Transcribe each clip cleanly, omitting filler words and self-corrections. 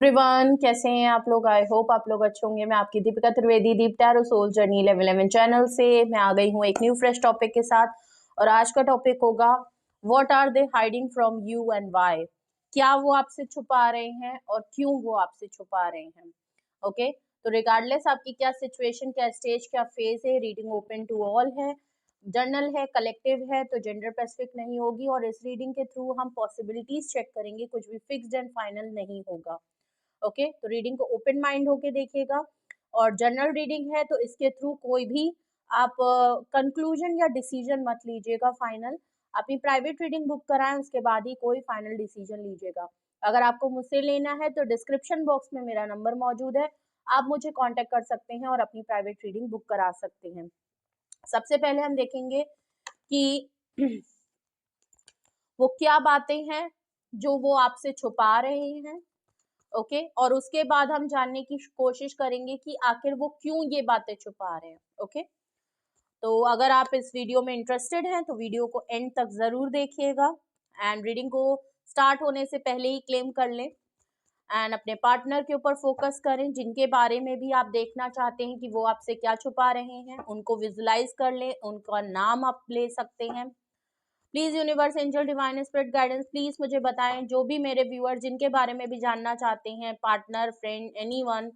Everyone, कैसे हैं आप लोग। आई होप आप लोग अच्छे होंगे। मैं आपकी दीपिका त्रिवेदी, दीप टैरो सोल जर्नी 11 चैनल से मैं आ गई हूँ एक न्यू फ्रेश टॉपिक के साथ। और आज का टॉपिक होगा what are they hiding from you and why. क्या वो आपसे छुपा रहे हैं और क्यों वो आपसे छुपा रहे हैं। ओके, तो रिगार्डलेस आपकी क्या सिचुएशन, क्या स्टेज, क्या फेज है, रीडिंग ओपन टू ऑल है, जर्नल है, कलेक्टिव है, तो जेंडर स्पेसिफिक नहीं होगी। और इस रीडिंग के थ्रू हम पॉसिबिलिटीज चेक करेंगे, कुछ भी फिक्स्ड एंड फाइनल नहीं होगा। ओके, तो रीडिंग को ओपन माइंड होके देखिएगा। और जनरल रीडिंग है तो इसके थ्रू कोई भी आप कंक्लूजन या डिसीजन मत लीजिएगा फाइनल। अपनी प्राइवेट रीडिंग बुक कराएं, उसके बाद ही कोई फाइनल डिसीजन लीजिएगा। अगर आपको मुझसे लेना है तो डिस्क्रिप्शन बॉक्स में मेरा नंबर मौजूद है, आप मुझे कांटेक्ट कर सकते हैं और अपनी प्राइवेट रीडिंग बुक करा सकते हैं। सबसे पहले हम देखेंगे कि वो क्या बातें हैं जो वो आपसे छुपा रहे हैं। ओके, और उसके बाद हम जानने की कोशिश करेंगे कि आखिर वो क्यों ये बातें छुपा रहे हैं। ओके, तो अगर आप इस वीडियो में इंटरेस्टेड हैं तो वीडियो को एंड तक जरूर देखिएगा। एंड रीडिंग को स्टार्ट होने से पहले ही क्लेम कर लें एंड अपने पार्टनर के ऊपर फोकस करें, जिनके बारे में भी आप देखना चाहते हैं कि वो आपसे क्या छुपा रहे हैं। उनको विजुलाइज कर लें, उनका नाम आप ले सकते हैं। Please universe, angel, divine spirit guidance, please मुझे बताएं, जो भी मेरे व्यूअर जिनके बारे में भी जानना चाहते हैं, पार्टनर, फ्रेंड, एनीवन,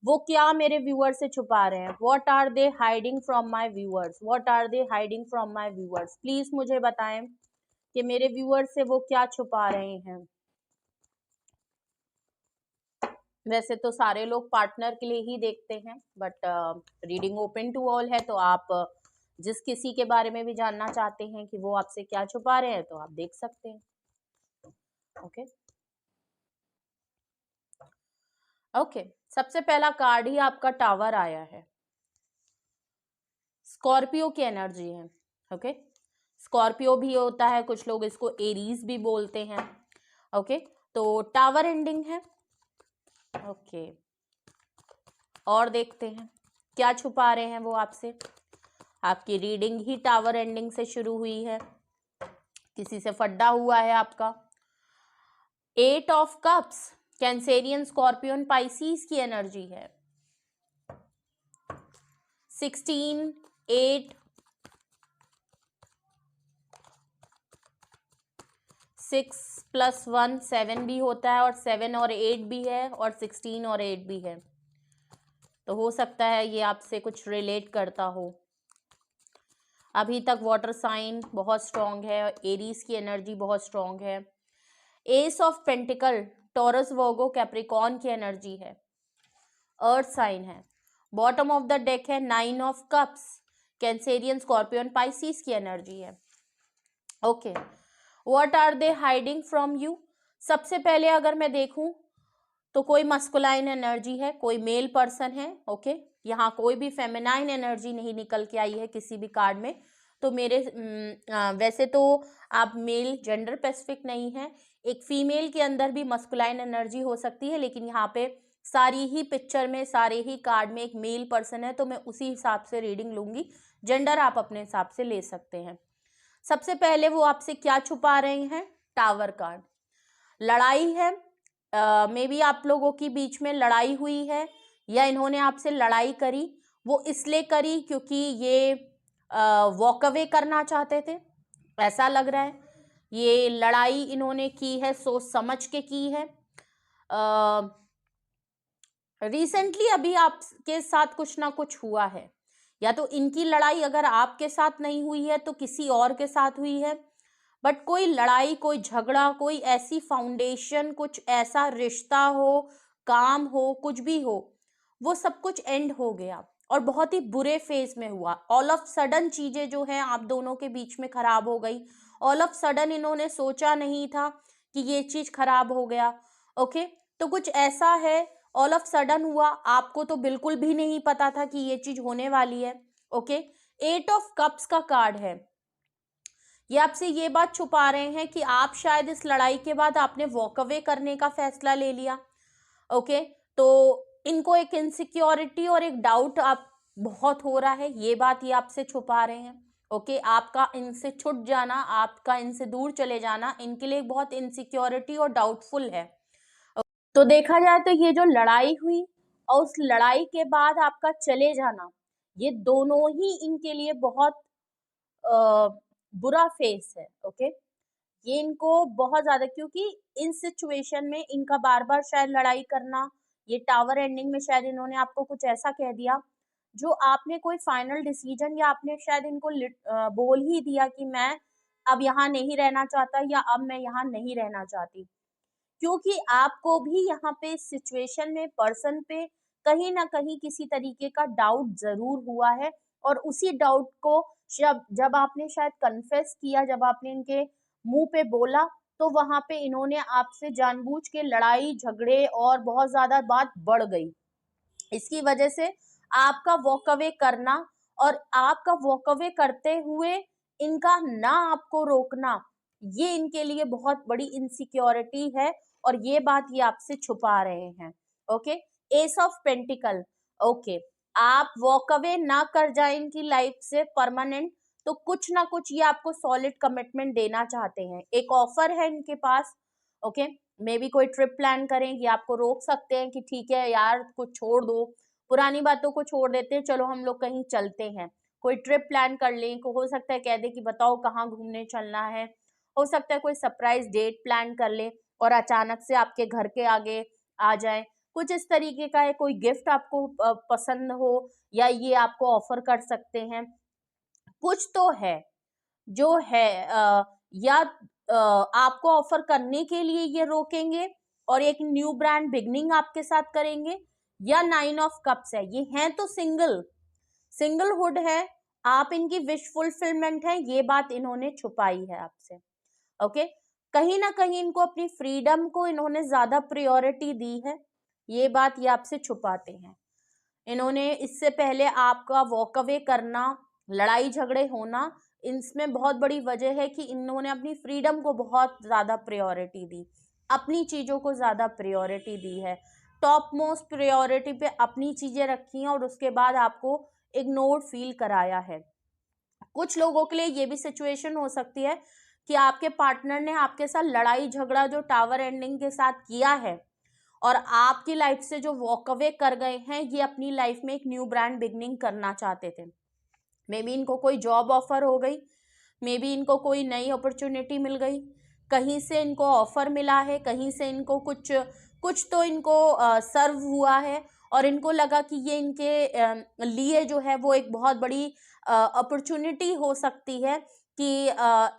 वो क्या मेरे व्यूअर से छुपा रहे हैं। What are they hiding from my viewers, what are they hiding from my viewers. Please मुझे बताएं कि मेरे व्यूअर से वो क्या छुपा रहे हैं। वैसे तो सारे लोग पार्टनर के लिए ही देखते हैं, but reading open to all है, तो आप जिस किसी के बारे में भी जानना चाहते हैं कि वो आपसे क्या छुपा रहे हैं, तो आप देख सकते हैं। ओके ओके, सबसे पहला कार्ड ही आपका टावर आया है। स्कॉर्पियो की एनर्जी है। ओके, स्कॉर्पियो भी होता है, कुछ लोग इसको एरीज भी बोलते हैं। ओके, तो टावर एंडिंग है। ओके, और देखते हैं क्या छुपा रहे हैं वो आपसे। आपकी रीडिंग ही टावर एंडिंग से शुरू हुई है, किसी से फड्डा हुआ है आपका। 8 of cups, Cancerian, Scorpion, Pisces की एनर्जी है। 16, 8, 6 + 1 7 भी होता है, और 7 और 8 भी है, और 16 और 8 भी है। तो हो सकता है ये आपसे कुछ रिलेट करता हो। अभी तक वाटर साइन बहुत स्ट्रांग है, एरीज की एनर्जी बहुत स्ट्रांग है। Ace of pentacles, Taurus, Virgo, Capricorn की एनर्जी है, अर्थ साइन है। बॉटम ऑफ द डेक है 9 of cups, Cancerian, Scorpion, Pisces की एनर्जी है। Okay, what are they hiding from you. सबसे पहले अगर मैं देखूं तो कोई मस्कुलाइन एनर्जी है, कोई मेल पर्सन है। ओके, यहाँ कोई भी फेमिनाइन एनर्जी नहीं निकल के आई है किसी भी कार्ड में। तो मेरे वैसे तो आप मेल जेंडर स्पेसिफिक नहीं है, एक फीमेल के अंदर भी मस्कुलाइन एनर्जी हो सकती है, लेकिन यहाँ पे सारी ही पिक्चर में, सारे ही कार्ड में एक मेल पर्सन है, तो मैं उसी हिसाब से रीडिंग लूंगी। जेंडर आप अपने हिसाब से ले सकते हैं। सबसे पहले वो आपसे क्या छुपा रहे हैं। टावर कार्ड, लड़ाई है। मे बी आप लोगों की बीच में लड़ाई हुई है, या इन्होंने आपसे लड़ाई करी। वो इसलिए करी क्योंकि ये वॉक अवे करना चाहते थे, ऐसा लग रहा है। ये लड़ाई इन्होंने की है, सोच समझ के की है। रिसेंटली अभी आपके साथ कुछ ना कुछ हुआ है, या तो इनकी लड़ाई अगर आपके साथ नहीं हुई है तो किसी और के साथ हुई है। बट कोई लड़ाई, कोई झगड़ा, कोई ऐसी फाउंडेशन, कुछ ऐसा रिश्ता हो, काम हो, कुछ भी हो, वो सब कुछ एंड हो गया और बहुत ही बुरे फेज में हुआ। ऑल ऑफ सडन चीजें जो है आप दोनों के बीच में खराब हो गई। ऑल ऑफ सडन इन्होंने सोचा नहीं था कि ये चीज खराब हो गया। ओके, तो कुछ ऐसा है, ऑल ऑफ सडन हुआ, आपको तो बिल्कुल भी नहीं पता था कि ये चीज होने वाली है। ओके, 8 ऑफ कप्स का कार्ड है। ये आपसे ये बात छुपा रहे हैं कि आप शायद इस लड़ाई के बाद आपने वॉक अवे करने का फैसला ले लिया। ओके, तो इनको एक इनसिक्योरिटी और एक डाउट आप बहुत हो रहा है, ये बात ये आपसे छुपा रहे हैं। ओके, आपका इनसे छुट जाना, आपका इनसे दूर चले जाना इनके लिए बहुत इनसिक्योरिटी और डाउटफुल है। तो देखा जाए तो ये जो लड़ाई हुई और उस लड़ाई के बाद आपका चले जाना, ये दोनों ही इनके लिए बहुत बुरा फेस है। ओके, ये इनको बहुत ज्यादा, क्योंकि इन सिचुएशन में इनका बार बार शायद लड़ाई करना, ये टावर एंडिंग में शायद इन्होंने आपको कुछ ऐसा कह दिया जो आपने कोई फाइनल डिसीजन, या आपने शायद इनको बोल ही दिया कि मैं अब यहाँ नहीं रहना चाहता, या अब मैं यहाँ नहीं रहना चाहती, क्योंकि आपको भी यहाँ पे सिचुएशन में पर्सन पे कहीं ना कहीं किसी तरीके का डाउट जरूर हुआ है, और उसी डाउट को जब जब आपने शायद कन्फेस किया, जब आपने इनके मुंह पे बोला, तो वहां पे इन्होंने आपसे जानबूझ के लड़ाई झगड़े और बहुत ज्यादा बात बढ़ गई। इसकी वजह से आपका वॉक अवे करना, और आपका वॉक अवे करते हुए इनका ना आपको रोकना, ये इनके लिए बहुत बड़ी इनसिक्योरिटी है, और ये बात ये आपसे छुपा रहे हैं। Okay, S of pentacle. Okay, आप वॉक अवे ना कर जाए इनकी लाइफ से परमानेंट, तो कुछ ना कुछ ये आपको सॉलिड कमिटमेंट देना चाहते हैं, एक ऑफर है इनके पास। ओके, मे बी कोई ट्रिप प्लान करें, कि आपको रोक सकते हैं कि ठीक है यार कुछ छोड़ दो, पुरानी बातों को छोड़ देते हैं, चलो हम लोग कहीं चलते हैं, कोई ट्रिप प्लान कर लें, को हो सकता है कह दे कि बताओ कहाँ घूमने चलना है, हो सकता है कोई सरप्राइज डेट प्लान कर ले और अचानक से आपके घर के आगे आ जाए, कुछ इस तरीके का है, कोई गिफ्ट आपको पसंद हो, या ये आपको ऑफर कर सकते हैं, कुछ तो है जो है, या आपको ऑफर करने के लिए ये रोकेंगे और एक न्यू ब्रांड बिगनिंग आपके साथ करेंगे, या नाइन ऑफ कप्स है, ये हैं तो सिंगलहुड है, आप इनकी विश फुलफिलमेंट है, ये बात इन्होंने छुपाई है आपसे। ओके, कहीं ना कहीं इनको अपनी फ्रीडम को इन्होंने ज्यादा प्रायोरिटी दी है, ये बात ये आपसे छुपाते हैं। इन्होंने इससे पहले आपका वॉक अवे करना, लड़ाई झगड़े होना, इसमें बहुत बड़ी वजह है कि इन्होंने अपनी फ्रीडम को बहुत ज्यादा प्रायोरिटी दी, अपनी चीजों को ज्यादा प्रायोरिटी दी है, टॉप मोस्ट प्रायोरिटी पे अपनी चीजें रखी हैं, और उसके बाद आपको इग्नोर्ड फील कराया है। कुछ लोगों के लिए ये भी सिचुएशन हो सकती है कि आपके पार्टनर ने आपके साथ लड़ाई झगड़ा जो टावर एंडिंग के साथ किया है, और आपकी लाइफ से जो वॉक अवे कर गए हैं, ये अपनी लाइफ में एक न्यू ब्रांड बिगनिंग करना चाहते थे। मे बी इनको कोई जॉब ऑफर हो गई, मे बी इनको कोई नई अपॉर्चुनिटी मिल गई, कहीं से इनको ऑफर मिला है, कहीं से इनको कुछ कुछ तो इनको सर्व हुआ है, और इनको लगा कि ये इनके लिए जो है वो एक बहुत बड़ी अपॉर्चुनिटी हो सकती है, कि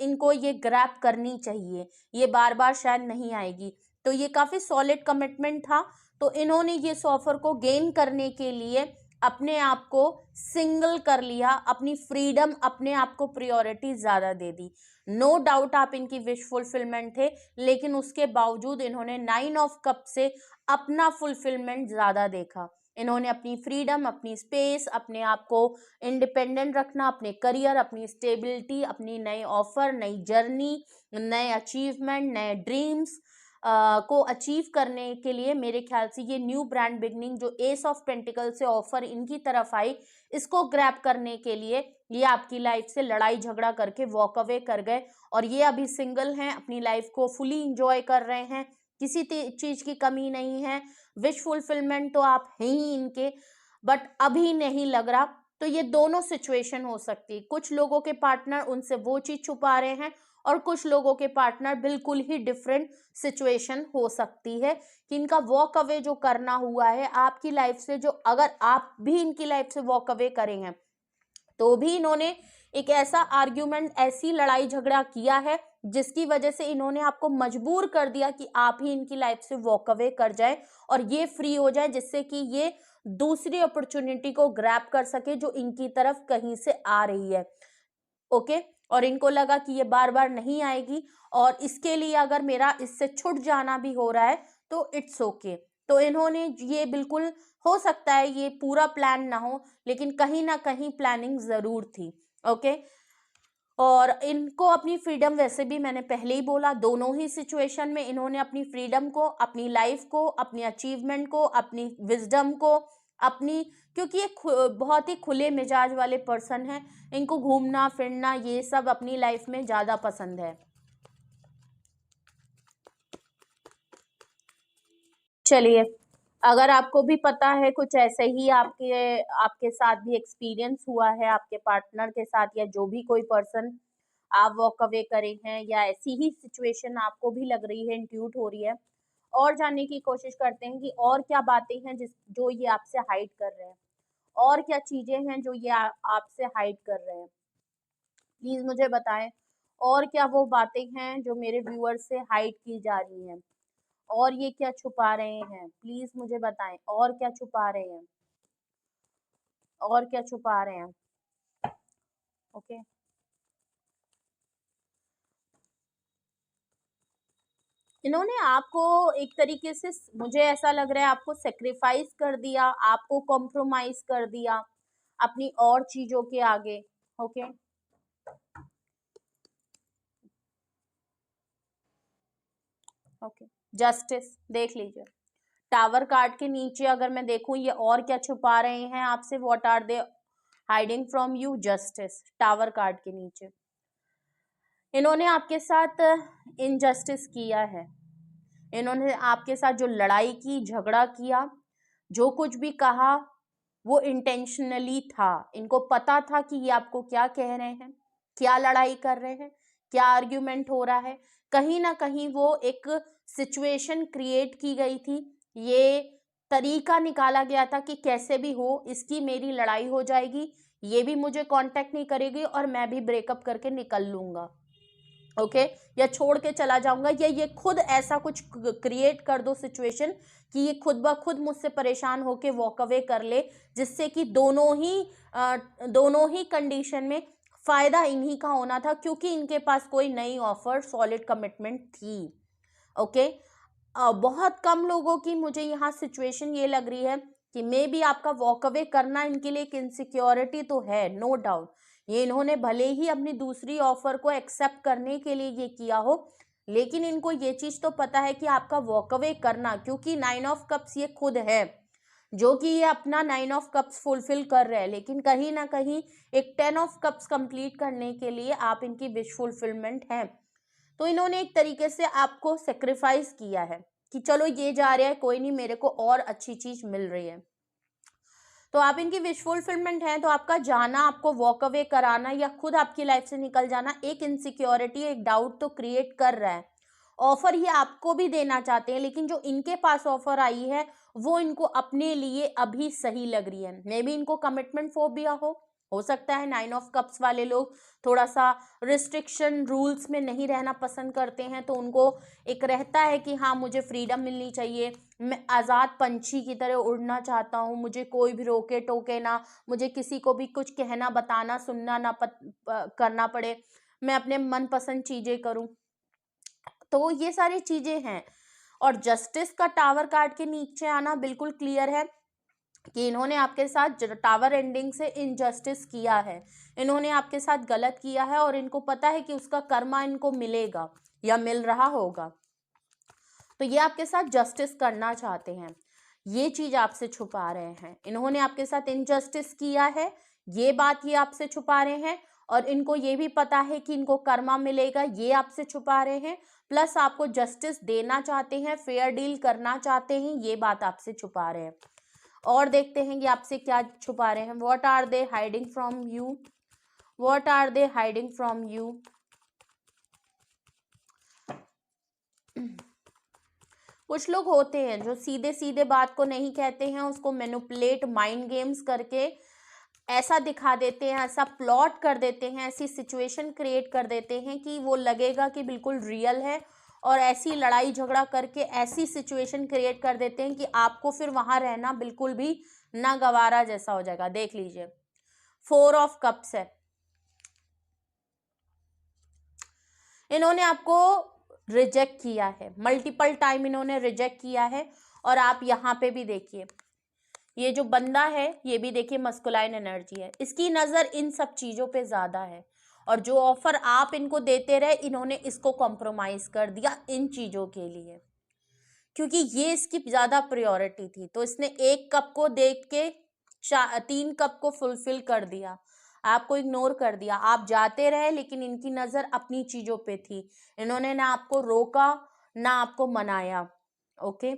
इनको ये ग्रैब करनी चाहिए, ये बार बार शायद नहीं आएगी, तो ये काफी सॉलिड कमिटमेंट था, तो इन्होंने ये ऑफर को गेन करने के लिए अपने आप को सिंगल कर लिया, अपनी फ्रीडम, अपने आप को प्रायोरिटी ज्यादा दे दी। नो डाउट आप इनकी विश फुलफिलमेंट थे, लेकिन उसके बावजूद इन्होंने नाइन ऑफ कप से अपना फुलफिलमेंट ज्यादा देखा। इन्होंने अपनी फ्रीडम, अपनी स्पेस, अपने आप को इंडिपेंडेंट रखना, अपने करियर, अपनी स्टेबिलिटी, अपनी नई ऑफर, नई जर्नी, नए अचीवमेंट, नए ड्रीम्स को अचीव करने के लिए, मेरे ख्याल से ये न्यू ब्रांड बिगनिंग जो एस ऑफ पेंटिकल से ऑफर इनकी तरफ आई, इसको ग्रैब करने के लिए ये आपकी लाइफ से लड़ाई झगड़ा करके वॉक अवे कर गए, और ये अभी सिंगल हैं, अपनी लाइफ को फुली इंजॉय कर रहे हैं, किसी चीज की कमी नहीं है, विश फुलफिलमेंट तो आप हैं ही इनके, बट अभी नहीं लग रहा। तो ये दोनों सिचुएशन हो सकती है, कुछ लोगों के पार्टनर उनसे वो चीज छुपा रहे हैं, और कुछ लोगों के पार्टनर बिल्कुल ही डिफरेंट सिचुएशन हो सकती है, कि इनका वॉक अवे जो करना हुआ है आपकी लाइफ से, जो अगर आप भी इनकी लाइफ से वॉक अवे करेंगे, तो भी इन्होंने एक ऐसा आर्ग्यूमेंट, ऐसी लड़ाई झगड़ा किया है जिसकी वजह से इन्होंने आपको मजबूर कर दिया कि आप ही इनकी लाइफ से वॉक अवे कर जाए, और ये फ्री हो जाए, जिससे कि ये दूसरी अपॉर्चुनिटी को ग्रैब कर सके जो इनकी तरफ कहीं से आ रही है। ओके, और इनको लगा कि ये बार बार नहीं आएगी, और इसके लिए अगर मेरा इससे छूट जाना भी हो रहा है तो इट्स ओके। तो इन्होंने ये बिल्कुल, हो सकता है ये पूरा प्लान ना हो, लेकिन कहीं ना कहीं प्लानिंग जरूर थी। ओके, और इनको अपनी फ्रीडम, वैसे भी मैंने पहले ही बोला, दोनों ही सिचुएशन में इन्होंने अपनी फ्रीडम को, अपनी लाइफ को, अपनी अचीवमेंट को, अपनी विजडम को, अपनी, क्योंकि ये बहुत ही खुले मिजाज वाले पर्सन हैं, इनको घूमना फिरना ये सब अपनी लाइफ में ज़्यादा पसंद है। चलिए, अगर आपको भी पता है कुछ ऐसे ही आपके आपके साथ भी एक्सपीरियंस हुआ है आपके पार्टनर के साथ, या जो भी कोई पर्सन आप वॉक अवे करे हैं, या ऐसी ही सिचुएशन आपको भी लग रही है, इंट्यूट हो रही है, और जानने की कोशिश करते हैं कि और क्या बातें हैं जो ये आपसे हाइड कर रहे हैं, और क्या चीजें हैं जो ये आपसे हाइड कर रहे हैं। प्लीज मुझे बताएं, और क्या वो बातें हैं जो मेरे व्यूअर्स से हाइड की जा रही हैं, और ये क्या छुपा रहे हैं, प्लीज मुझे बताएं, और क्या छुपा रहे हैं, और क्या छुपा रहे हैं। ओके, इन्होंने आपको एक तरीके से, मुझे ऐसा लग रहा है, आपको सेक्रीफाइस कर दिया, आपको कॉम्प्रोमाइज कर दिया अपनी और चीजों के आगे। ओके, ओके, जस्टिस देख लीजिए। टावर कार्ड के नीचे अगर मैं देखूं, ये और क्या छुपा रहे हैं आपसे, what are they hiding from you, justice. Tower card के नीचे इन्होंने आपके साथ इनजस्टिस किया है, इन्होंने आपके साथ जो लड़ाई की, झगड़ा किया, जो कुछ भी कहा, वो इंटेंशनली था। इनको पता था कि ये आपको क्या कह रहे हैं, क्या लड़ाई कर रहे हैं, क्या आर्ग्यूमेंट हो रहा है। कहीं ना कहीं वो एक सिचुएशन क्रिएट की गई थी, ये तरीका निकाला गया था कि कैसे भी हो इसकी मेरी लड़ाई हो जाएगी, ये भी मुझे कांटेक्ट नहीं करेगी और मैं भी ब्रेकअप करके निकल लूंगा। ओके, या छोड़ के चला जाऊंगा, या ये खुद ऐसा कुछ क्रिएट कर दो सिचुएशन कि ये खुद ब खुद मुझसे परेशान होके वॉक अवे कर ले, जिससे कि दोनों ही कंडीशन में फायदा इन्हीं का होना था, क्योंकि इनके पास कोई नई ऑफर, सॉलिड कमिटमेंट थी। ओके, बहुत कम लोगों की मुझे यहाँ सिचुएशन ये लग रही है कि मे बी आपका वॉक अवे करना इनके लिए एक इनसिक्योरिटी तो है, नो डाउट। ये इन्होंने भले ही अपनी दूसरी ऑफर को एक्सेप्ट करने के लिए ये किया हो, लेकिन इनको ये चीज तो पता है कि आपका वॉक अवे करना, क्योंकि 9 ऑफ कप्स ये खुद है, जो कि ये अपना 9 ऑफ कप्स फुलफिल कर रहे हैं, लेकिन कहीं ना कहीं एक 10 ऑफ कप्स कंप्लीट करने के लिए आप इनकी विश फुलफिलमेंट है। तो इन्होंने एक तरीके से आपको सेक्रीफाइस किया है कि चलो ये जा रहा है, कोई नहीं, मेरे को और अच्छी चीज मिल रही है। तो आप इनकी विश फुलफिलमेंट है, तो आपका जाना, आपको वॉक अवे कराना या खुद आपकी लाइफ से निकल जाना एक इनसिक्योरिटी, एक डाउट तो क्रिएट कर रहा है। ऑफर ये आपको भी देना चाहते हैं, लेकिन जो इनके पास ऑफर आई है वो इनको अपने लिए अभी सही लग रही है। मे बी इनको कमिटमेंट फोबिया हो सकता है। 9 ऑफ कप्स वाले लोग थोड़ा सा रिस्ट्रिक्शन रूल्स में नहीं रहना पसंद करते हैं, तो उनको एक रहता है कि हाँ, मुझे फ्रीडम मिलनी चाहिए, मैं आज़ाद पंछी की तरह उड़ना चाहता हूँ, मुझे कोई भी रोके टोके ना, मुझे किसी को भी कुछ कहना, बताना, सुनना ना करना पड़े, मैं अपने मनपसंद चीज़ें करूँ। तो ये सारी चीज़ें हैं। और जस्टिस का टावर कार्ड के नीचे आना बिल्कुल क्लियर है कि इन्होंने आपके साथ टावर एंडिंग से इनजस्टिस किया है, इन्होंने आपके साथ गलत किया है, और इनको पता है कि उसका कर्मा इनको मिलेगा या मिल रहा होगा। तो ये आपके साथ जस्टिस करना चाहते हैं, ये चीज आपसे छुपा रहे हैं। इन्होंने आपके साथ इनजस्टिस किया है, ये बात ये आपसे छुपा रहे हैं, और इनको ये भी पता है कि इनको कर्मा मिलेगा, ये आपसे छुपा रहे हैं। प्लस आपको जस्टिस देना चाहते हैं, फेयर डील करना चाहते हैं, ये बात आपसे छुपा रहे हैं। और देखते हैं कि आपसे क्या छुपा रहे हैं। What are they hiding from you, what are they hiding from you. कुछ लोग होते हैं जो सीधे सीधे बात को नहीं कहते हैं, उसको मैनिपुलेट, माइंड गेम्स करके ऐसा दिखा देते हैं, ऐसा प्लॉट कर देते हैं, ऐसी सिचुएशन क्रिएट कर देते हैं कि वो लगेगा कि बिल्कुल रियल है, और ऐसी लड़ाई झगड़ा करके ऐसी सिचुएशन क्रिएट कर देते हैं कि आपको फिर वहां रहना बिल्कुल भी ना गवारा जैसा हो जाएगा। देख लीजिए, 4 ऑफ कप्स है, इन्होंने आपको रिजेक्ट किया है, मल्टीपल टाइम इन्होंने रिजेक्ट किया है। और आप यहाँ पे भी देखिए, ये जो बंदा है ये भी देखिए मस्कुलाइन एनर्जी है, इसकी नजर इन सब चीजों पे ज्यादा है, और जो ऑफर आप इनको देते रहे इन्होंने इसको कॉम्प्रोमाइज कर दिया इन चीजों के लिए, क्योंकि ये इसकी ज्यादा प्रायोरिटी थी। तो इसने 1 कप को देख के 3 कप को फुलफिल कर दिया, आपको इग्नोर कर दिया, आप जाते रहे, लेकिन इनकी नजर अपनी चीजों पे थी। इन्होंने ना आपको रोका ना आपको मनाया। ओके,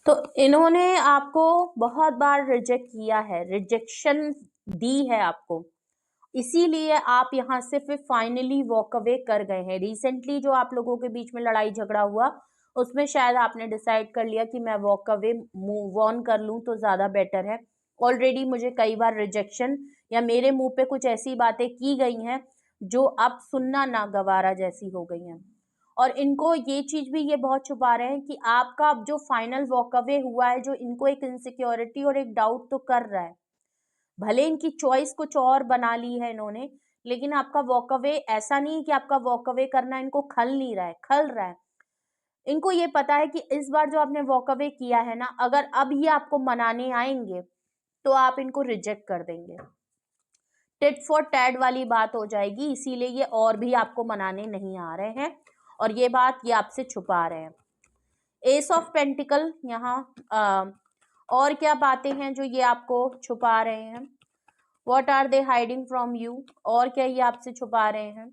तो इन्होंने आपको बहुत बार रिजेक्ट किया है, रिजेक्शन दी है आपको, इसीलिए आप यहाँ से फिर फाइनली वॉक अवे कर गए हैं। रिसेंटली जो आप लोगों के बीच में लड़ाई झगड़ा हुआ उसमें शायद आपने डिसाइड कर लिया कि मैं वॉक अवे मूव ऑन कर लूं तो ज्यादा बेटर है। ऑलरेडी मुझे कई बार रिजेक्शन या मेरे मुंह पे कुछ ऐसी बातें की गई हैं जो अब सुनना नागवारा जैसी हो गई हैं, और इनको ये चीज भी ये बहुत छुपा रहे हैं कि आपका अब जो फाइनल वॉक अवे हुआ है, जो इनको एक इनसिक्योरिटी और एक डाउट तो कर रहा है, भले इनकी चॉइस कुछ और बना ली है इन्होंने, लेकिन आपका वॉक अवे ऐसा नहीं है कि आपका वॉक अवे करना इनको खल नहीं रहा है, खल रहा है। इनको ये पता है कि इस बार जो आपने वॉक अवे किया है ना, अगर अब ये आपको मनाने आएंगे तो आप इनको रिजेक्ट कर देंगे, टिट फॉर टैट वाली बात हो जाएगी, इसीलिए ये और भी आपको मनाने नहीं आ रहे हैं और ये बात ये आपसे छुपा रहे हैं। एस ऑफ पेंटिकल यहाँ और क्या बातें हैं जो ये आपको छुपा रहे हैं, what are they hiding from you, और क्या ये आपसे छुपा रहे हैं।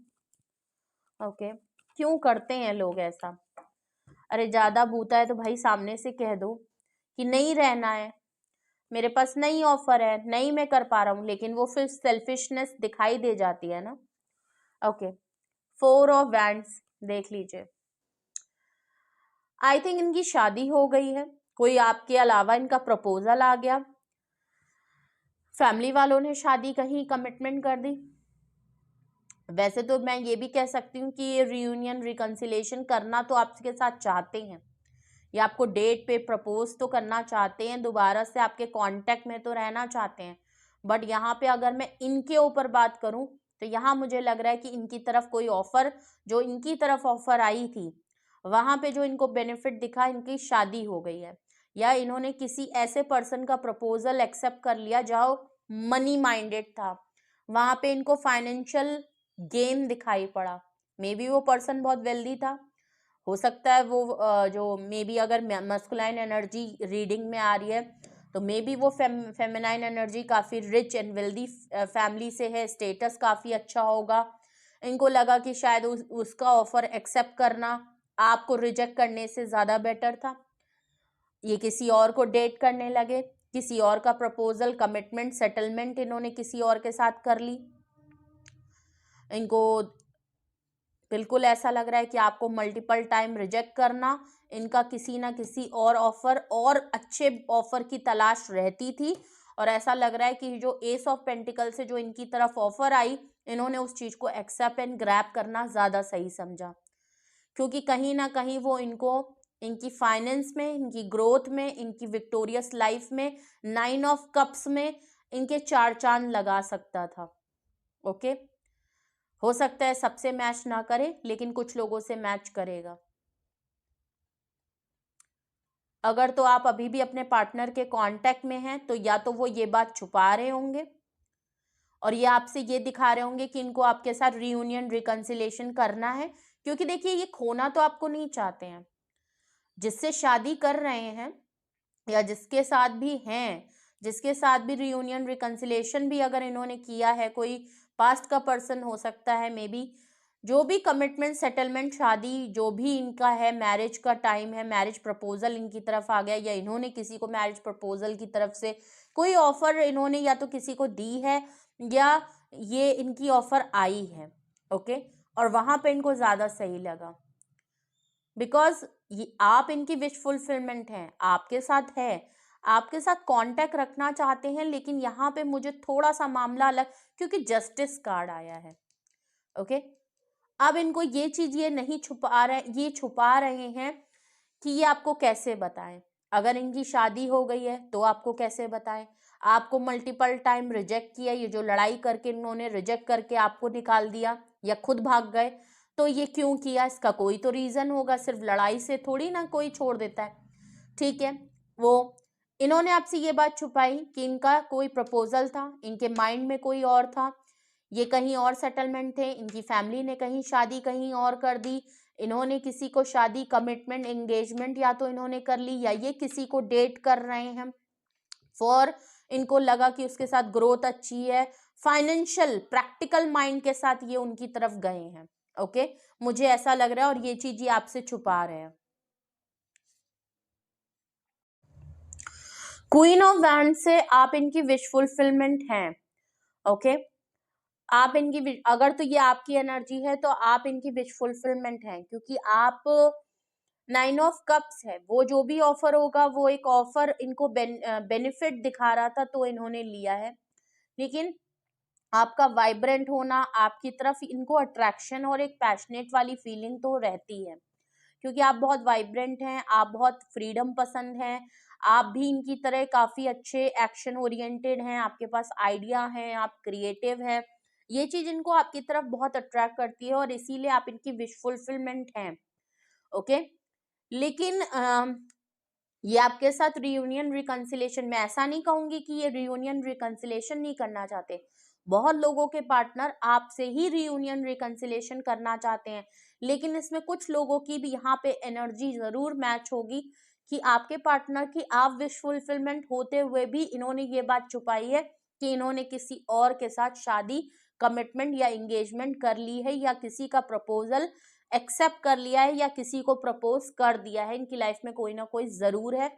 ओके क्यों करते हैं लोग ऐसा, अरे ज्यादा भूता है तो भाई सामने से कह दो कि नहीं रहना है, मेरे पास नई ऑफर है, नहीं मैं कर पा रहा हूँ, लेकिन वो फिर सेल्फिशनेस दिखाई दे जाती है ना। ओके 4 ऑफ वैंड्स देख लीजिए, आई थिंक इनकी शादी हो गई है, कोई आपके अलावा इनका प्रपोजल आ गया, फैमिली वालों ने शादी कहीं कमिटमेंट कर दी। वैसे तो मैं ये भी कह सकती हूँ कि ये रियूनियन रिकंसिलेशन करना तो आपके साथ चाहते हैं, या आपको डेट पे प्रपोज तो करना चाहते हैं, दोबारा से आपके कांटेक्ट में तो रहना चाहते हैं, बट यहाँ पे अगर मैं इनके ऊपर बात करूँ तो यहाँ मुझे लग रहा है कि इनकी तरफ कोई ऑफर, जो इनकी तरफ ऑफर आई थी वहां पे जो इनको बेनिफिट दिखा, इनकी शादी हो गई है, या इन्होंने किसी ऐसे पर्सन का प्रपोजल एक्सेप्ट कर लिया जो मनी माइंडेड था, वहां पे इनको फाइनेंशियल गेन दिखाई पड़ा। मे बी वो पर्सन बहुत वेल्दी था, हो सकता है वो जो मे बी अगर मस्कुलाइन एनर्जी रीडिंग में आ रही है तो मे बी वो फेमिनाइन एनर्जी काफ़ी रिच एंड वेल्दी फैमिली से है, स्टेटस काफ़ी अच्छा होगा। इनको लगा कि शायद उसका ऑफर एक्सेप्ट करना आपको रिजेक्ट करने से ज़्यादा बेटर था, ये किसी और को डेट करने लगे, किसी और का प्रपोजल, कमिटमेंट, सेटलमेंट इन्होंने किसी और के साथ कर ली। इनको बिल्कुल ऐसा लग रहा है कि आपको मल्टीपल टाइम रिजेक्ट करना, इनका किसी ना किसी और ऑफर और अच्छे ऑफर की तलाश रहती थी, और ऐसा लग रहा है कि जो एस ऑफ पेंटिकल से जो इनकी तरफ ऑफर आई, इन्होंने उस चीज को एक्सेप्ट एंड ग्रैब करना ज्यादा सही समझा, क्योंकि कहीं ना कहीं वो इनको इनकी फाइनेंस में, इनकी ग्रोथ में, इनकी विक्टोरियस लाइफ में, 9 ऑफ कप्स में इनके 4 चांद लगा सकता था। ओके हो सकता है सबसे मैच ना करे, लेकिन कुछ लोगों से मैच करेगा। अगर तो आप अभी भी अपने पार्टनर के कांटेक्ट में हैं तो या तो वो ये बात छुपा रहे होंगे और ये आपसे ये दिखा रहे होंगे कि इनको आपके साथ रियूनियन रिकंसिलेशन करना है, क्योंकि देखिए ये खोना तो आपको नहीं चाहते हैं, जिससे शादी कर रहे हैं या जिसके साथ भी हैं, जिसके साथ भी रियूनियन रिकंसिलेशन भी अगर इन्होंने किया है, कोई पास्ट का पर्सन हो सकता है, मे बी जो भी कमिटमेंट, सेटलमेंट, शादी जो भी इनका है, मैरिज का टाइम है, मैरिज प्रपोजल इनकी तरफ आ गया, या इन्होंने किसी को मैरिज प्रपोजल की तरफ से कोई ऑफर इन्होंने या तो किसी को दी है या ये इनकी ऑफर आई है। ओके और वहां पे इनको ज्यादा सही लगा, बिकॉज आप इनकी विश फुलफिलमेंट हैं, आपके साथ है, आपके साथ कांटेक्ट रखना चाहते हैं, लेकिन यहाँ पे मुझे थोड़ा सा मामला अलग, क्योंकि जस्टिस कार्ड आया है। ओके अब इनको ये चीज ये नहीं छुपा रहे, ये छुपा रहे हैं कि ये आपको कैसे बताएं। अगर इनकी शादी हो गई है तो आपको कैसे बताएं, आपको मल्टीपल टाइम रिजेक्ट किया, ये जो लड़ाई करके इन्होंने रिजेक्ट करके आपको निकाल दिया या खुद भाग गए, तो ये क्यों किया, इसका कोई तो रीजन होगा, सिर्फ लड़ाई से थोड़ी ना कोई छोड़ देता है। ठीक है वो इन्होंने आपसे ये बात छुपाई कि इनका कोई प्रपोजल था, इनके माइंड में कोई और था, ये कहीं और सेटलमेंट थे, इनकी फैमिली ने कहीं शादी कहीं और कर दी, इन्होंने किसी को शादी, कमिटमेंट, एंगेजमेंट या तो इन्होंने कर ली, या ये किसी को डेट कर रहे हैं फॉर, इनको लगा कि उसके साथ ग्रोथ अच्छी है, फाइनेंशियल प्रैक्टिकल माइंड के साथ ये उनकी तरफ गए हैं। ओके मुझे ऐसा लग रहा है, और ये चीज ये आपसे छुपा रहे हैं। क्वीन ऑफ वैंड से आप इनकी विश फुलफिलमेंट हैं, ओके आप इनकी, अगर तो ये आपकी एनर्जी है तो आप इनकी विश फुलफिलमेंट हैं, क्योंकि आप 9 ऑफ कप्स है, वो जो भी ऑफर होगा वो एक ऑफर इनको बेनिफिट दिखा रहा था तो इन्होंने लिया है, लेकिन आपका वाइब्रेंट होना, आपकी तरफ इनको अट्रैक्शन और एक पैशनेट वाली फीलिंग तो रहती है, क्योंकि आप बहुत वाइब्रेंट हैं, आप बहुत फ्रीडम पसंद हैं, आप भी इनकी तरह काफी अच्छे एक्शन ओरिएंटेड हैं, आपके पास आइडिया हैं, आप क्रिएटिव हैं, ये चीज इनको आपकी तरफ बहुत अट्रैक्ट करती है और इसीलिए आप इनकी विश फुलफिलमेंट हैं, ओके लेकिन ये आपके साथ रियूनियन रिकंसिलेशन, मैं ऐसा नहीं कहूंगी कि ये रियूनियन रिकंसिलेशन नहीं करना चाहते, बहुत लोगों के पार्टनर आपसे ही रियूनियन रिकंसिलेशन करना चाहते हैं, लेकिन इसमें कुछ लोगों की भी यहाँ पे एनर्जी जरूर मैच होगी कि आपके पार्टनर की आप विश फुलफिलमेंट होते हुए भी इन्होंने ये बात छुपाई है कि इन्होंने किसी और के साथ शादी, कमिटमेंट या एंगेजमेंट कर ली है, या किसी का प्रपोजल एक्सेप्ट कर लिया है, या किसी को प्रपोज कर दिया है, इनकी लाइफ में कोई ना कोई जरूर है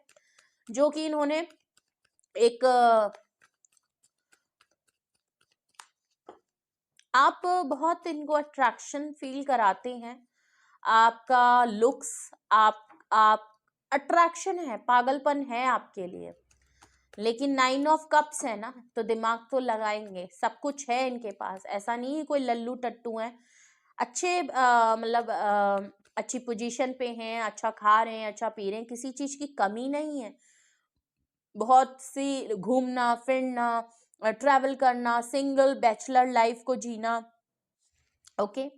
जो कि इन्होंने एक, आप बहुत इनको अट्रैक्शन फील कराते हैं, आपका लुक्स, आप अट्रैक्शन है, पागलपन है आपके लिए, लेकिन 9 ऑफ कप्स है ना, तो दिमाग तो लगाएंगे, सब कुछ है इनके पास, ऐसा नहीं है कोई लल्लू टट्टू है, अच्छे मतलब अच्छी पोजीशन पे हैं, अच्छा खा रहे हैं, अच्छा पी रहे हैं, किसी चीज की कमी नहीं है, बहुत सी घूमना फिरना, ट्रैवल करना, सिंगल बैचलर लाइफ को जीना, ओके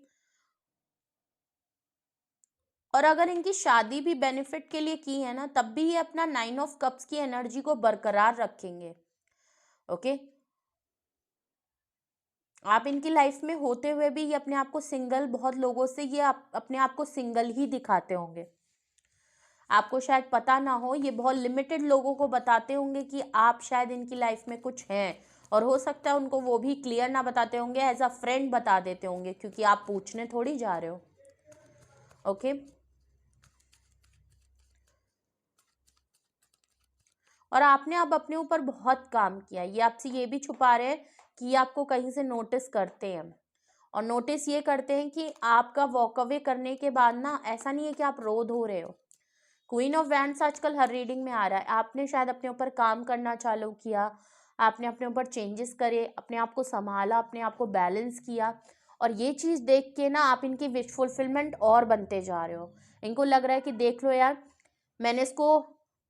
और अगर इनकी शादी भी बेनिफिट के लिए की है ना, तब भी ये अपना 9 ऑफ कप्स की एनर्जी को बरकरार रखेंगे, ओके आप इनकी लाइफ में होते हुए भी ये अपने आप को सिंगल, बहुत लोगों से ये अपने आप को सिंगल ही दिखाते होंगे, आपको शायद पता ना हो, ये बहुत लिमिटेड लोगों को बताते होंगे कि आप शायद इनकी लाइफ में कुछ हैं, और हो सकता है उनको वो भी क्लियर ना बताते होंगे, एज अ फ्रेंड बता देते होंगे, क्योंकि आप पूछने थोड़ी जा रहे हो, ओके और आपने अब अपने ऊपर बहुत काम किया, ये आपसे ये भी छुपा रहे हैं कि ये आपको कहीं से नोटिस करते हैं, और नोटिस ये करते हैं कि आपका वॉक अवे करने के बाद ना, ऐसा नहीं है कि आप रो धो रहे हो, क्वीन ऑफ वैंड्स आजकल हर रीडिंग में आ रहा है, आपने शायद अपने ऊपर काम करना चालू किया, आपने अपने ऊपर चेंजेस करे, अपने आप को संभाला, अपने आप को बैलेंस किया, और ये चीज़ देख के ना आप इनकी विश फुलफिलमेंट और बनते जा रहे हो, इनको लग रहा है कि देख लो यार,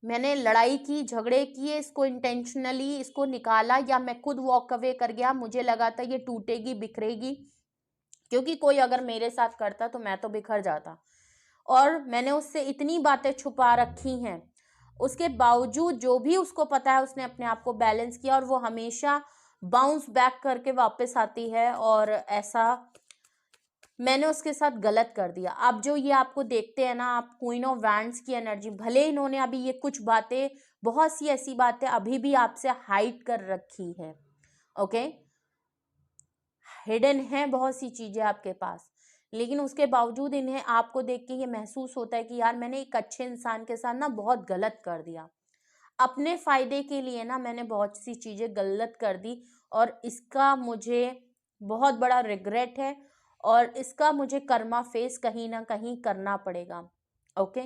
मैंने लड़ाई की, झगड़े किए, इसको इंटेंशनली इसको निकाला, या मैं खुद वॉक अवे कर गया, मुझे लगा था ये टूटेगी बिखरेगी, क्योंकि कोई अगर मेरे साथ करता तो मैं तो बिखर जाता, और मैंने उससे इतनी बातें छुपा रखी हैं, उसके बावजूद जो भी उसको पता है उसने अपने आप को बैलेंस किया, और वो हमेशा बाउंस बैक करके वापस आती है, और ऐसा मैंने उसके साथ गलत कर दिया। अब जो ये आपको देखते हैं ना, आप क्वीन ऑफ वैंड्स की एनर्जी, भले इन्होंने अभी ये कुछ बातें, बहुत सी ऐसी बातें अभी भी आपसे हाइड कर रखी है, ओके हिडन है बहुत सी चीजें आपके पास, लेकिन उसके बावजूद इन्हें आपको देख के ये महसूस होता है कि यार मैंने एक अच्छे इंसान के साथ ना बहुत गलत कर दिया, अपने फायदे के लिए ना मैंने बहुत सी चीजें गलत कर दी, और इसका मुझे बहुत बड़ा रिग्रेट है, और इसका मुझे कर्मा फेस कहीं ना कहीं करना पड़ेगा, ओके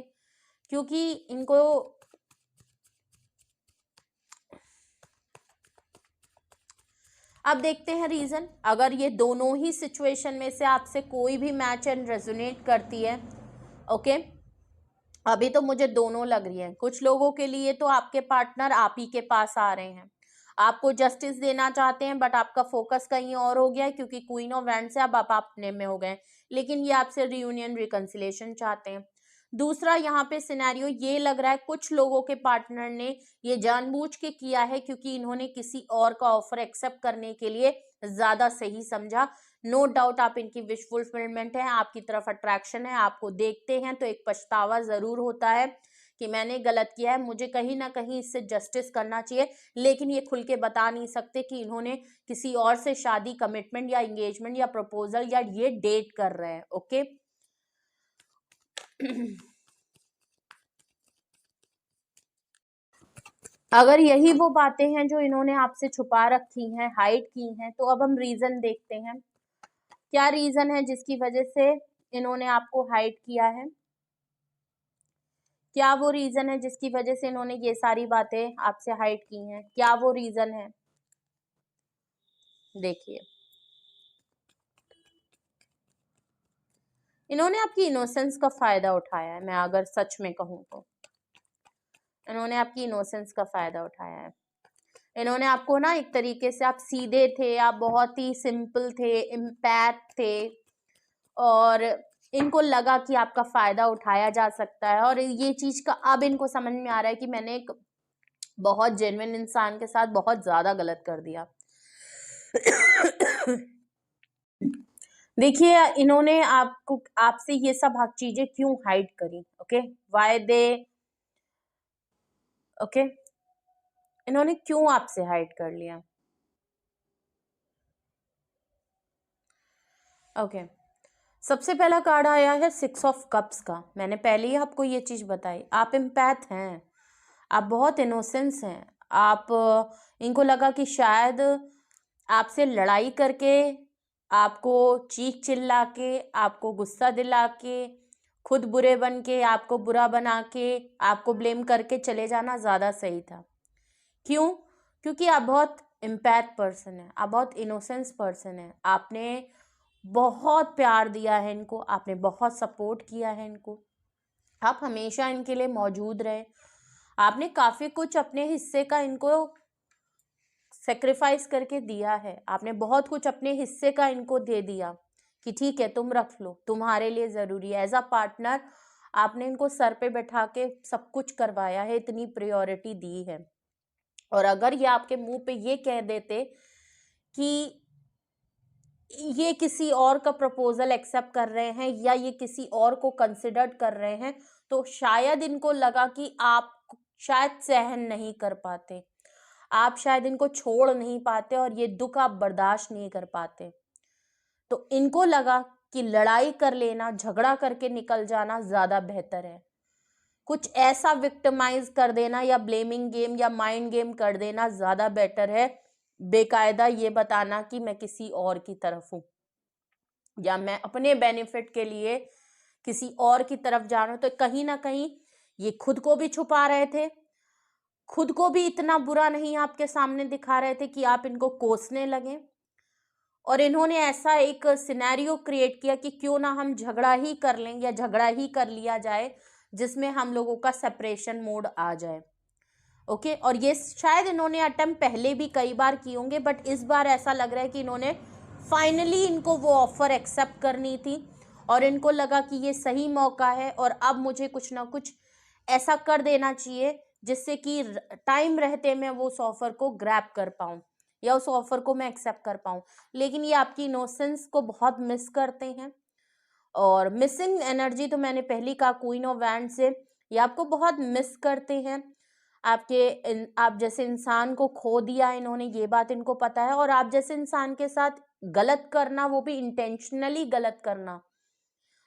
क्योंकि इनको, अब देखते हैं रीजन, अगर ये दोनों ही सिचुएशन में से आपसे कोई भी मैच एंड रेजोनेट करती है, ओके अभी तो मुझे दोनों लग रही है, कुछ लोगों के लिए तो आपके पार्टनर आप ही के पास आ रहे हैं, आपको जस्टिस देना चाहते हैं, बट आपका फोकस कहीं और हो गया है, क्योंकि क्वीन ऑफ वैंड से अब आप अपने में हो गए, लेकिन ये आपसे रियूनियन रिकंसिलेशन चाहते हैं। दूसरा यहाँ पे सिनेरियो ये लग रहा है, कुछ लोगों के पार्टनर ने ये जानबूझ के किया है, क्योंकि इन्होंने किसी और का ऑफर एक्सेप्ट करने के लिए ज्यादा सही समझा, नो डाउट आप इनकी विश फुलफिलमेंट है, आपकी तरफ अट्रैक्शन है, आपको देखते हैं तो एक पछतावा जरूर होता है कि मैंने गलत किया है, मुझे कहीं ना कहीं इससे जस्टिस करना चाहिए, लेकिन ये खुल के बता नहीं सकते कि इन्होंने किसी और से शादी, कमिटमेंट या एंगेजमेंट या प्रपोजल या ये डेट कर रहे हैं, ओके अगर यही वो बातें हैं जो इन्होंने आपसे छुपा रखी हैं, हाइड की हैं, तो अब हम रीजन देखते हैं। क्या रीजन है जिसकी वजह से इन्होंने आपको हाइड किया है? क्या वो रीजन है जिसकी वजह से इन्होंने ये सारी बातें आपसे हाइड की हैं? क्या वो रीजन है? देखिए, इन्होंने आपकी इनोसेंस का फायदा उठाया है। मैं अगर सच में कहूँ तो इन्होंने आपकी इनोसेंस का फायदा उठाया है। इन्होंने आपको ना एक तरीके से, आप सीधे थे, आप बहुत ही सिंपल थे, इम्पैथ थे, और इनको लगा कि आपका फायदा उठाया जा सकता है। और ये चीज का अब इनको समझ में आ रहा है कि मैंने एक बहुत जेन्युइन इंसान के साथ बहुत ज्यादा गलत कर दिया। देखिए, इन्होंने आपको, आपसे ये सब हक चीजें क्यों हाइड करी? ओके, वाई दे, ओके, इन्होंने क्यों आपसे हाइड कर लिया? ओके, सबसे पहला कार्ड आया है 6 ऑफ कप्स का। मैंने पहले ही आपको ये चीज बताई, आप एम्पैथ हैं, आप बहुत इनोसेंस हैं। आप, इनको लगा कि शायद आपसे लड़ाई करके, आपको चीख चिल्ला के, आपको गुस्सा दिला के, खुद बुरे बन के, आपको बुरा बना के, आपको ब्लेम करके चले जाना ज़्यादा सही था। क्यों? क्योंकि आप बहुत इम्पैथ पर्सन है, आप बहुत इनोसेंस पर्सन है। आपने बहुत प्यार दिया है इनको, आपने बहुत सपोर्ट किया है इनको, आप हमेशा इनके लिए मौजूद रहे। आपने काफ़ी कुछ अपने हिस्से का इनको सेक्रीफाइस करके दिया है। आपने बहुत कुछ अपने हिस्से का इनको दे दिया कि ठीक है तुम रख लो, तुम्हारे लिए ज़रूरी है। एज अ पार्टनर आपने इनको सर पे बैठा के सब कुछ करवाया है, इतनी प्रायोरिटी दी है। और अगर ये आपके मुंह पे ये कह देते कि ये किसी और का प्रपोजल एक्सेप्ट कर रहे हैं या ये किसी और को कंसिडर कर रहे हैं, तो शायद इनको लगा कि आप शायद सहन नहीं कर पाते, आप शायद इनको छोड़ नहीं पाते, और ये दुख आप बर्दाश्त नहीं कर पाते। तो इनको लगा कि लड़ाई कर लेना, झगड़ा करके निकल जाना ज़्यादा बेहतर है। कुछ ऐसा विक्टिमाइज कर देना या ब्लेमिंग गेम या माइंड गेम कर देना ज़्यादा बेटर है। बेकायदा ये बताना कि मैं किसी और की तरफ हूँ या मैं अपने बेनिफिट के लिए किसी और की तरफ जा रहा हूँ, तो कहीं ना कहीं ये खुद को भी छुपा रहे थे, खुद को भी इतना बुरा नहीं आपके सामने दिखा रहे थे कि आप इनको कोसने लगे। और इन्होंने ऐसा एक सिनेरियो क्रिएट किया कि क्यों ना हम झगड़ा ही कर लें या झगड़ा ही कर लिया जाए, जिसमें हम लोगों का सेपरेशन मोड आ जाए। ओके, और ये शायद इन्होंने अटेम्प्ट पहले भी कई बार किए होंगे, बट इस बार ऐसा लग रहा है कि इन्होंने फाइनली, इनको वो ऑफर एक्सेप्ट करनी थी और इनको लगा कि ये सही मौका है और अब मुझे कुछ ना कुछ ऐसा कर देना चाहिए जिससे कि टाइम रहते मैं वो उस ऑफर को ग्रैब कर पाऊँ या उस ऑफर को मैं एक्सेप्ट कर पाऊँ। लेकिन ये आपकी इनोसेंस को बहुत मिस करते हैं, और मिसिंग एनर्जी तो मैंने पहली कहा क्वीन ऑफ वैंड से, ये आपको बहुत मिस करते हैं। आप जैसे इंसान को खो दिया इन्होंने, ये बात इनको पता है। और आप जैसे इंसान के साथ गलत करना, वो भी इंटेंशनली गलत करना,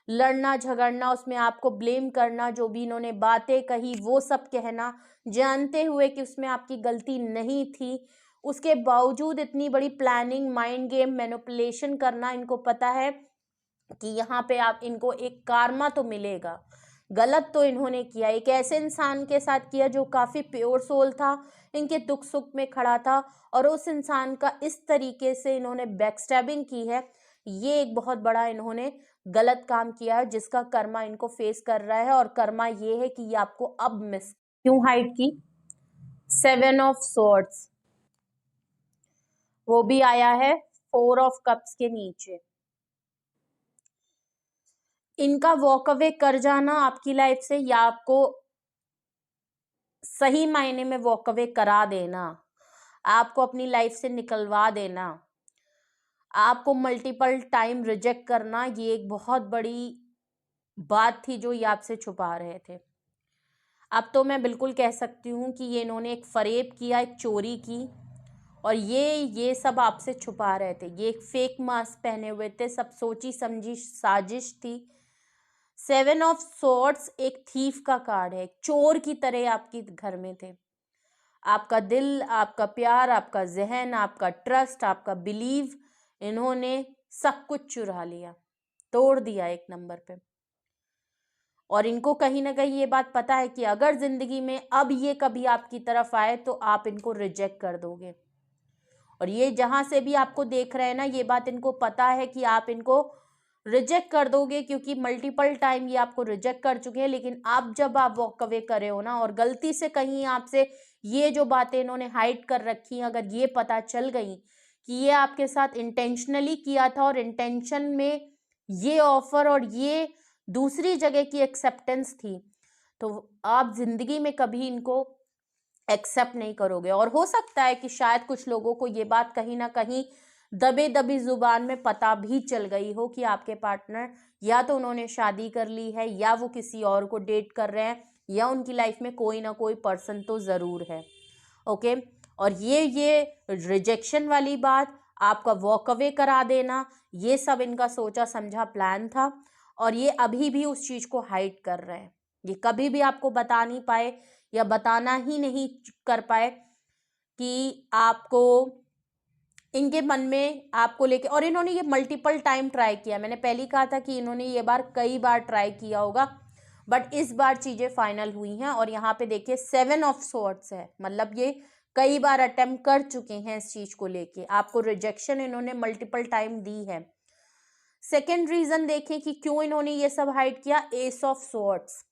लड़ना झगड़ना, उसमें आपको ब्लेम करना, जो भी इन्होंने बातें कही वो सब कहना, जानते हुए कि उसमें आपकी गलती नहीं थी, उसके बावजूद इतनी बड़ी प्लानिंग, माइंड गेम, मैनिपुलेशन करना, इनको पता है कि यहाँ पे आप इनको एक कारमा तो मिलेगा। गलत तो इन्होंने किया, एक ऐसे इंसान के साथ किया जो काफ़ी प्योर सोल था, इनके दुख सुख में खड़ा था, और उस इंसान का इस तरीके से इन्होंने बैकस्टैबिंग की है। ये एक बहुत बड़ा इन्होंने गलत काम किया है जिसका कर्मा इनको फेस कर रहा है। और कर्मा ये है कि ये आपको अब मिस क्यों हाइड की। 7 ऑफ सॉर्ड्स, वो भी आया है 4 ऑफ कप्स के नीचे। इनका वॉक अवे कर जाना आपकी लाइफ से, या आपको सही मायने में वॉक अवे करा देना, आपको अपनी लाइफ से निकलवा देना, आपको मल्टीपल टाइम रिजेक्ट करना, ये एक बहुत बड़ी बात थी जो ये आपसे छुपा रहे थे। अब तो मैं बिल्कुल कह सकती हूँ कि ये इन्होंने एक फरेब किया, एक चोरी की, और ये सब आपसे छुपा रहे थे। ये एक फेक मास्क पहने हुए थे, सब सोची समझी साजिश थी। 7 ऑफ सॉर्ड्स एक थीफ का कार्ड है, एक चोर की तरह आपके घर में थे। आपका दिल, आपका प्यार, आपका जहन, आपका ट्रस्ट, आपका बिलीव, इन्होंने सब कुछ चुरा लिया, तोड़ दिया एक नंबर पे। और इनको कहीं ना कहीं ये बात पता है कि अगर जिंदगी में अब ये कभी आपकी तरफ आए तो आप इनको रिजेक्ट कर दोगे। और ये जहां से भी आपको देख रहे हैं ना, ये बात इनको पता है कि आप इनको रिजेक्ट कर दोगे, क्योंकि मल्टीपल टाइम ये आपको रिजेक्ट कर चुके हैं। लेकिन आप जब आप वॉक अवे करे हो ना, और गलती से कहीं आपसे ये जो बातें इन्होंने हाइड कर रखी हैं, अगर ये पता चल गई कि ये आपके साथ इंटेंशनली किया था और इंटेंशन में ये ऑफर और ये दूसरी जगह की एक्सेप्टेंस थी, तो आप जिंदगी में कभी इनको एक्सेप्ट नहीं करोगे। और हो सकता है कि शायद कुछ लोगों को ये बात कहीं ना कहीं दबे दबी जुबान में पता भी चल गई हो कि आपके पार्टनर या तो उन्होंने शादी कर ली है, या वो किसी और को डेट कर रहे हैं, या उनकी लाइफ में कोई ना कोई पर्सन तो ज़रूर है। ओके। और ये रिजेक्शन वाली बात, आपका वॉक अवे करा देना, ये सब इनका सोचा समझा प्लान था। और ये अभी भी उस चीज़ को हाइड कर रहे हैं। ये कभी भी आपको बता नहीं पाए, या बताना ही नहीं कर पाए कि आपको इनके मन में आपको लेके। और इन्होंने ये मल्टीपल टाइम ट्राई किया, मैंने पहले कहा था कि इन्होंने ये बार कई बार ट्राई किया होगा, बट इस बार चीज़ें फाइनल हुई हैं। और यहाँ पे देखिए 7 ऑफ स्वॉर्ड्स है, मतलब ये कई बार अटेम्प्ट कर चुके हैं इस चीज़ को लेके, आपको रिजेक्शन इन्होंने मल्टीपल टाइम दी है। सेकेंड रीजन देखें कि क्यों इन्होंने ये सब हाइड किया, एस ऑफ स्वॉर्ड्स।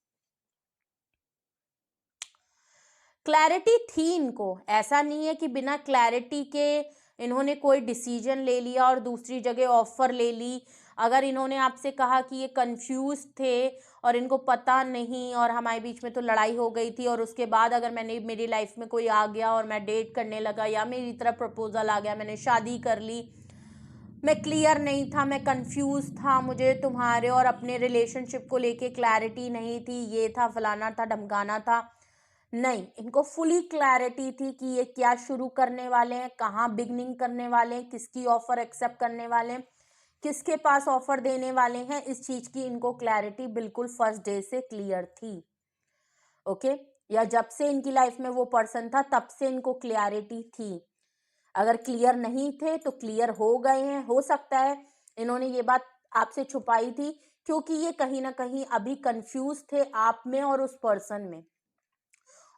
क्लैरिटी थी इनको, ऐसा नहीं है कि बिना क्लैरिटी के इन्होंने कोई डिसीजन ले लिया और दूसरी जगह ऑफर ले ली। अगर इन्होंने आपसे कहा कि ये कंफ्यूज थे और इनको पता नहीं, और हमारे बीच में तो लड़ाई हो गई थी, और उसके बाद अगर मेरी लाइफ में कोई आ गया और मैं डेट करने लगा, या मेरी तरफ प्रपोजल आ गया, मैंने शादी कर ली, मैं क्लियर नहीं था, मैं कंफ्यूज था, मुझे तुम्हारे और अपने रिलेशनशिप को लेके क्लैरिटी नहीं थी, ये था, फलाना था, ढमकाना था, नहीं, इनको फुली क्लैरिटी थी कि ये क्या शुरू करने वाले हैं, कहाँ बिगनिंग करने वाले हैं, किसकी ऑफर एक्सेप्ट करने वाले हैं, किसके पास ऑफर देने वाले हैं। इस चीज की इनको क्लैरिटी बिल्कुल फर्स्ट डे से क्लियर थी। ओके। या जब से इनकी लाइफ में वो पर्सन था तब से इनको क्लैरिटी थी। अगर क्लियर नहीं थे तो क्लियर हो गए हैं। हो सकता है इन्होंने ये बात आपसे छुपाई थी क्योंकि ये कहीं ना कहीं अभी कंफ्यूज थे आप में और उस पर्सन में।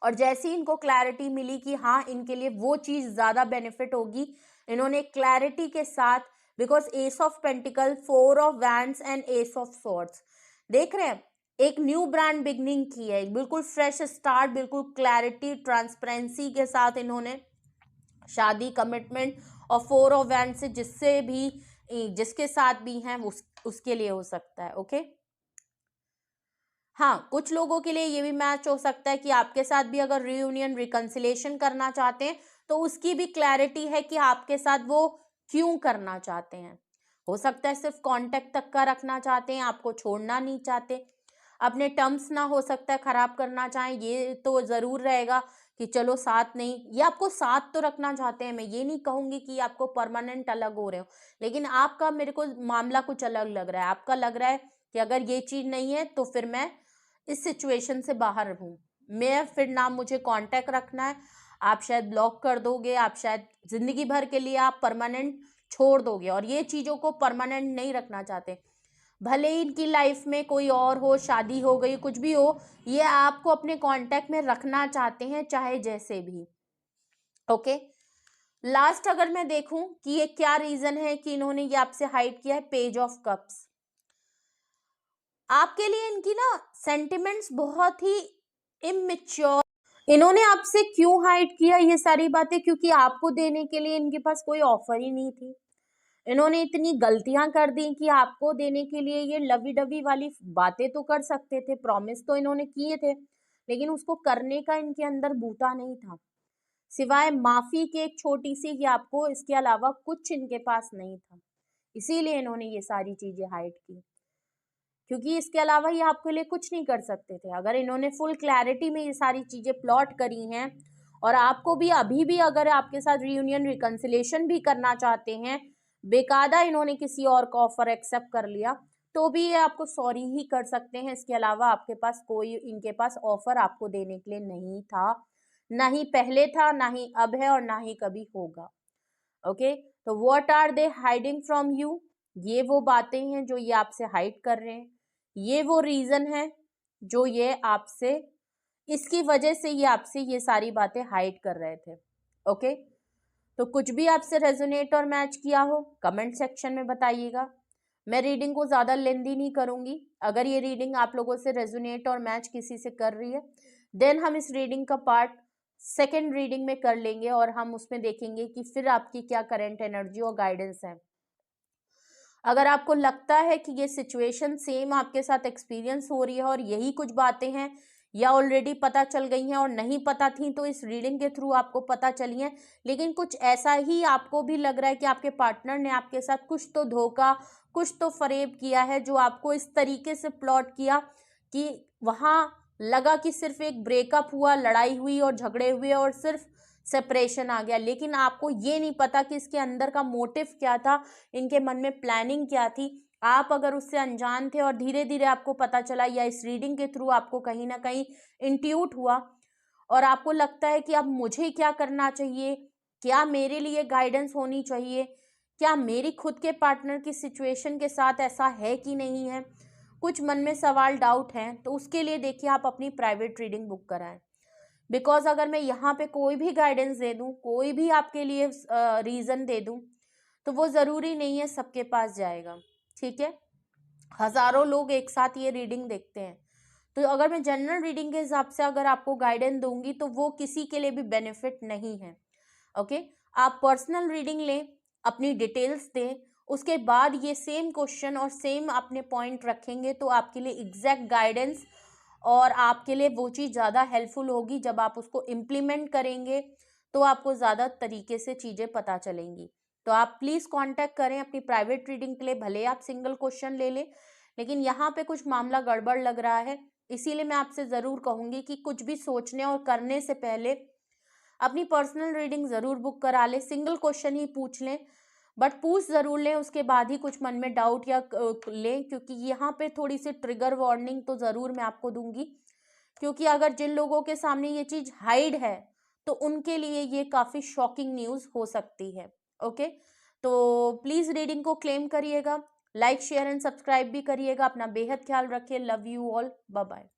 और जैसे ही इनको क्लैरिटी मिली कि हाँ इनके लिए वो चीज ज्यादा बेनिफिट होगी, इन्होंने क्लैरिटी के साथ, because S of pentacle, 4 of wands and S of swords, देख रहे हैं एक न्यू ब्रांड बिगनिंग की है, बिल्कुल फ्रेश स्टार्ट, बिल्कुल क्लैरिटी ट्रांसपेरेंसी के साथ इन्होंने शादी, कमिटमेंट और 4 ऑफ वैंड से जिससे भी जिसके साथ भी हैं उसके लिए हो सकता है। ओके। हाँ, कुछ लोगों के लिए ये भी मैच हो सकता है कि आपके साथ भी अगर रियूनियन रिकंसिलेशन करना चाहते हैं तो उसकी भी क्लैरिटी है कि आपके साथ वो क्यों करना चाहते हैं। हो सकता है सिर्फ कांटेक्ट तक का रखना चाहते हैं, आपको छोड़ना नहीं चाहते, अपने टर्म्स ना हो सकता है खराब करना चाहें, ये तो जरूर रहेगा कि चलो साथ नहीं, ये आपको साथ तो रखना चाहते हैं। मैं ये नहीं कहूंगी कि आपको परमानेंट अलग हो रहे हो, लेकिन आपका मेरे को मामला कुछ अलग लग रहा है। आपका लग रहा है कि अगर ये चीज नहीं है तो फिर मैं इस सिचुएशन से बाहर हूँ, मैं फिर ना मुझे कांटेक्ट रखना है, आप शायद ब्लॉक कर दोगे, आप शायद जिंदगी भर के लिए आप परमानेंट छोड़ दोगे। और ये चीजों को परमानेंट नहीं रखना चाहते, भले ही इनकी लाइफ में कोई और हो, शादी हो गई, कुछ भी हो, ये आपको अपने कांटेक्ट में रखना चाहते हैं चाहे जैसे भी। ओके। लास्ट अगर मैं देखूं कि ये क्या रीजन है कि इन्होंने ये आपसे हाइड किया है, पेज ऑफ कप्स। आपके लिए इनकी ना सेंटिमेंट्स बहुत ही इमेच्योर, इन्होंने आपसे क्यों हाइड किया ये सारी बातें, क्योंकि आपको देने के लिए इनके पास कोई ऑफर ही नहीं थी। इन्होंने इतनी गलतियां कर दी कि आपको देने के लिए ये लवी डवी वाली बातें तो कर सकते थे, प्रॉमिस तो इन्होंने किए थे, लेकिन उसको करने का इनके अंदर बूता नहीं था, सिवाय माफी की एक छोटी सी कि आपको इसके अलावा कुछ इनके पास नहीं था। इसीलिए इन्होंने ये सारी चीजें हाइड की, क्योंकि इसके अलावा ये आपके लिए कुछ नहीं कर सकते थे। अगर इन्होंने फुल क्लैरिटी में ये सारी चीजें प्लॉट करी हैं, और आपको भी अभी भी अगर आपके साथ रियूनियन रिकंसिलेशन भी करना चाहते हैं, बेकायदा इन्होंने किसी और का ऑफर एक्सेप्ट कर लिया, तो भी ये आपको सॉरी ही कर सकते हैं। इसके अलावा आपके पास कोई इनके पास ऑफर आपको देने के लिए नहीं था, ना ही पहले था, ना ही अब है और ना ही कभी होगा। ओके, तो what are they hiding from you, ये वो बातें हैं जो ये आपसे हाइड कर रहे हैं, ये वो रीजन है जो ये आपसे, इसकी वजह से ये आपसे ये सारी बातें हाइड कर रहे थे। ओके, तो कुछ भी आपसे रेजोनेट और मैच किया हो कमेंट सेक्शन में बताइएगा। मैं रीडिंग को ज़्यादा लेंदी नहीं करूँगी। अगर ये रीडिंग आप लोगों से रेजोनेट और मैच किसी से कर रही है देन हम इस रीडिंग का पार्ट सेकेंड रीडिंग में कर लेंगे और हम उसमें देखेंगे कि फिर आपकी क्या करंट एनर्जी और गाइडेंस है। अगर आपको लगता है कि ये सिचुएशन सेम आपके साथ एक्सपीरियंस हो रही है और यही कुछ बातें हैं या ऑलरेडी पता चल गई हैं और नहीं पता थी तो इस रीडिंग के थ्रू आपको पता चली हैं, लेकिन कुछ ऐसा ही आपको भी लग रहा है कि आपके पार्टनर ने आपके साथ कुछ तो धोखा, कुछ तो फरेब किया है, जो आपको इस तरीके से प्लॉट किया कि वहाँ लगा कि सिर्फ एक ब्रेकअप हुआ, लड़ाई हुई और झगड़े हुए और सिर्फ सेपरेशन आ गया, लेकिन आपको ये नहीं पता कि इसके अंदर का मोटिव क्या था, इनके मन में प्लानिंग क्या थी। आप अगर उससे अनजान थे और धीरे धीरे आपको पता चला या इस रीडिंग के थ्रू आपको कहीं ना कहीं इंट्यूट हुआ और आपको लगता है कि अब मुझे क्या करना चाहिए, क्या मेरे लिए गाइडेंस होनी चाहिए, क्या मेरी खुद के पार्टनर की सिचुएशन के साथ ऐसा है कि नहीं है, कुछ मन में सवाल डाउट हैं, तो उसके लिए देखिए आप अपनी प्राइवेट रीडिंग बुक कराएं। बिकॉज अगर मैं यहाँ पे कोई भी गाइडेंस दे दूँ, कोई भी आपके लिए रीज़न दे दूँ, तो वो ज़रूरी नहीं है सबके पास जाएगा। ठीक है, हज़ारों लोग एक साथ ये रीडिंग देखते हैं, तो अगर मैं जनरल रीडिंग के हिसाब से अगर आपको गाइडेंस दूंगी तो वो किसी के लिए भी बेनिफिट नहीं है। ओके, आप पर्सनल रीडिंग लें, अपनी डिटेल्स दें, उसके बाद ये सेम क्वेश्चन और सेम अपने पॉइंट रखेंगे तो आपके लिए एग्जैक्ट गाइडेंस और आपके लिए वो चीज़ ज़्यादा हेल्पफुल होगी। जब आप उसको इम्प्लीमेंट करेंगे तो आपको ज़्यादा तरीके से चीज़ें पता चलेंगी। तो आप प्लीज़ कांटेक्ट करें अपनी प्राइवेट रीडिंग के लिए, भले आप सिंगल क्वेश्चन ले लें, लेकिन यहाँ पे कुछ मामला गड़बड़ लग रहा है, इसीलिए मैं आपसे ज़रूर कहूँगी कि कुछ भी सोचने और करने से पहले अपनी पर्सनल रीडिंग ज़रूर बुक करा लें। सिंगल क्वेश्चन ही पूछ लें, बट पूछ ज़रूर लें, उसके बाद ही कुछ मन में डाउट या लें, क्योंकि यहाँ पे थोड़ी सी ट्रिगर वार्निंग तो ज़रूर मैं आपको दूंगी, क्योंकि अगर जिन लोगों के सामने ये चीज़ हाइड है तो उनके लिए ये काफ़ी शॉकिंग न्यूज़ हो सकती है। ओके, तो प्लीज़ रीडिंग को क्लेम करिएगा, लाइक शेयर एंड सब्सक्राइब भी करिएगा। अपना बेहद ख्याल रखिए। Love you all, bye bye.